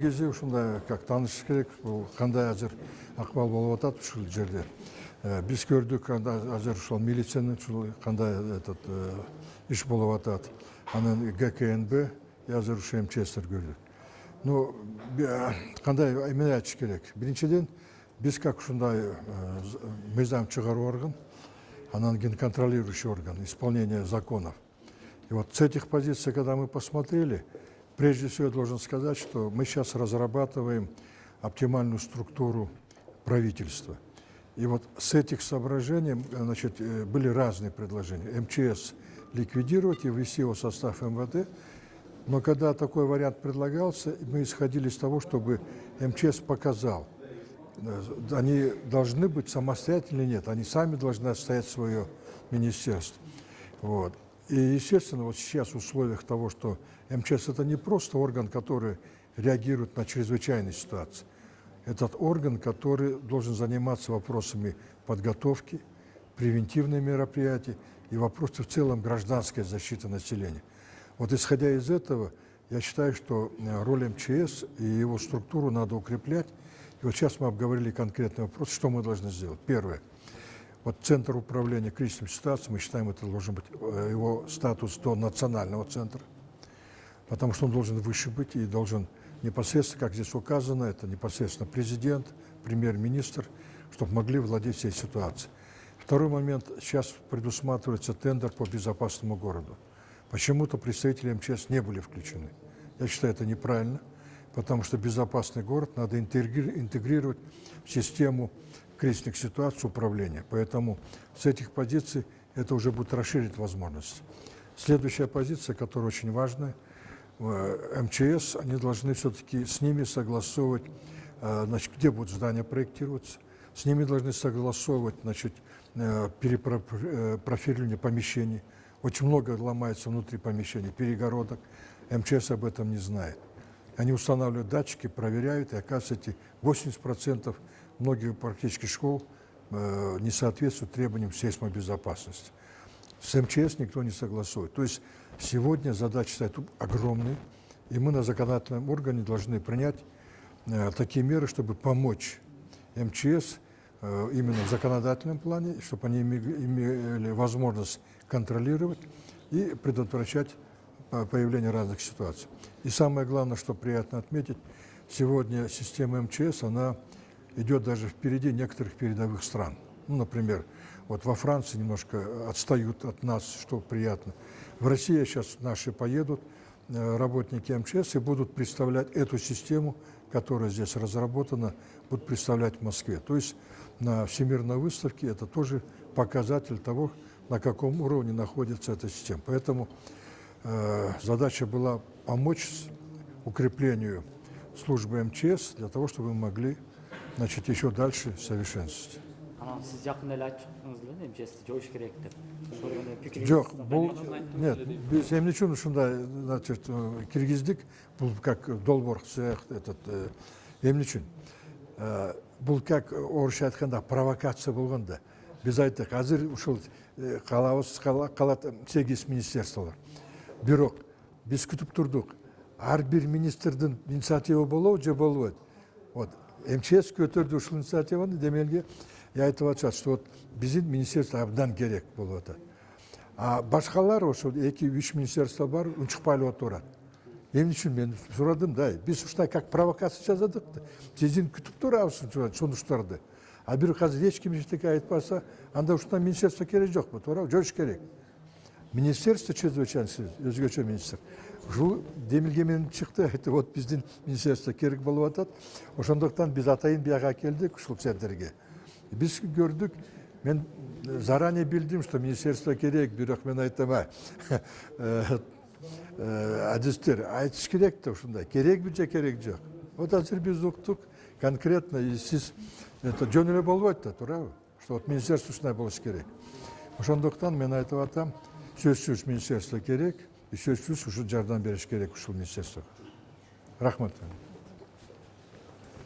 кезде ушундай как тааныш керек, бул кандай азыр акыбал болуп атат ушул жерде. Биз көрдүк азыр ушул милициянын кандай иш болуп атат. Анан ГКНБ азыр ушу МЧСтер көрдүк. Ну, кандай эмне айтыш керек? Биринчиден, биз как ушундай мыйзам чыгаруу орган, анан кийин контролирующий орган, исполнение законов. И вот с этих позиций, когда мы посмотрели, прежде всего я должен сказать, что мы сейчас разрабатываем оптимальную структуру правительства. И вот с этих соображений, значит, были разные предложения. МЧС ликвидировать и ввести его в состав МВД. Но когда такой вариант предлагался, мы исходили из того, чтобы МЧС показал, они должны быть самостоятельны или нет, они сами должны отстоять свое министерство. Вот. И, естественно, вот сейчас в условиях того, что МЧС – это не просто орган, который реагирует на чрезвычайные ситуации. Этот орган, который должен заниматься вопросами подготовки, превентивных мероприятий и вопросов в целом гражданской защиты населения. Вот исходя из этого, я считаю, что роль МЧС и его структуру надо укреплять. И вот сейчас мы обговорили конкретный вопрос, что мы должны сделать. Первое. Вот Центр управления кризисными ситуациями, мы считаем, это должен быть его статус до национального центра, потому что он должен выше быть и должен непосредственно, как здесь указано, это непосредственно президент, премьер-министр, чтобы могли владеть всей ситуацией. Второй момент, сейчас предусматривается тендер по безопасному городу. Почему-то представители МЧС не были включены. Я считаю, это неправильно, потому что безопасный город надо интегрировать в систему кризисных ситуаций управления. Поэтому с этих позиций это уже будет расширить возможности. Следующая позиция, которая очень важная, МЧС, они должны все-таки с ними согласовывать, значит, где будут здания проектироваться, с ними должны согласовывать, значит, перепрофилирование помещений. Очень много ломается внутри помещений, перегородок. МЧС об этом не знает. Они устанавливают датчики, проверяют, и оказывается, эти 80% многих практически школ не соответствуют требованиям сейсмобезопасности. С МЧС никто не согласует. То есть сегодня задача стоит огромная, и мы на законодательном органе должны принять такие меры, чтобы помочь МЧС именно в законодательном плане, чтобы они имели возможность контролировать и предотвращать появление разных ситуаций. И самое главное, что приятно отметить, сегодня система МЧС, она идет даже впереди некоторых передовых стран. Ну, например, вот во Франции немножко отстают от нас, что приятно. В России сейчас наши поедут, работники МЧС, и будут представлять эту систему, которая здесь разработана, будут представлять в Москве. То есть на Всемирной выставке это тоже показатель того, на каком уровне находится эта система. Поэтому задача была помочь укреплению службы МЧС для того, чтобы мы могли, значит, еще дальше совершенствовать. Siz yakında ele açtınız mı? MCS'de joyish kerak deb. Жоқ, бұл, нет, біз эмне үчүн ушундай, значит, киргиздик, бул как долбор сияқты, этот, эмне үчүн? Бул как орусча айтканда провокация болгондо. Биз айттык, азыр ушул калат 8 министерстволор. Бирок биз күтүп турдук. Ар бир министрдин инициатива болобу же болбойт. Вот МЧС көтөрдү ушул инициативаны, демелге я айтып атышат, что вот биздин министерство абдан керек болуп атат. А башкалар ошо 2-3 министерство бар, унчукпай эле отурат. Эмне үчүн мен сурадым, да, биз ушундай как провокация жасадык да. Сиздин күтүп турабыз сунуштарды. А бирок азыр эч ким эчтеке айтпаса, анда ушундай министерство керек жокпу, туура, жоюш керек. Министерство чрезвычайности, өзгөчө министр. Ушул демилге менен чыкты, айтып, вот биздин министерство керек болуп атат. Ошондуктан биз атайын бияга келдик ушул центрге. Биз көрдүк, мен заранее билдим, что министерство керек, бирок мен айтам, адистер, айтыш керек да ушундай, керекби же керек жок. Вот азыр биз уктук конкретно, и сиз жөн эле болбойт да, туурабы? Что вот министерство ушундай болуш керек. Ошондуктан мен айтып атам, сөзсүз министерство керек, и сөзсүз ушул жардам бериш керек ушул министерствого. Рахмат.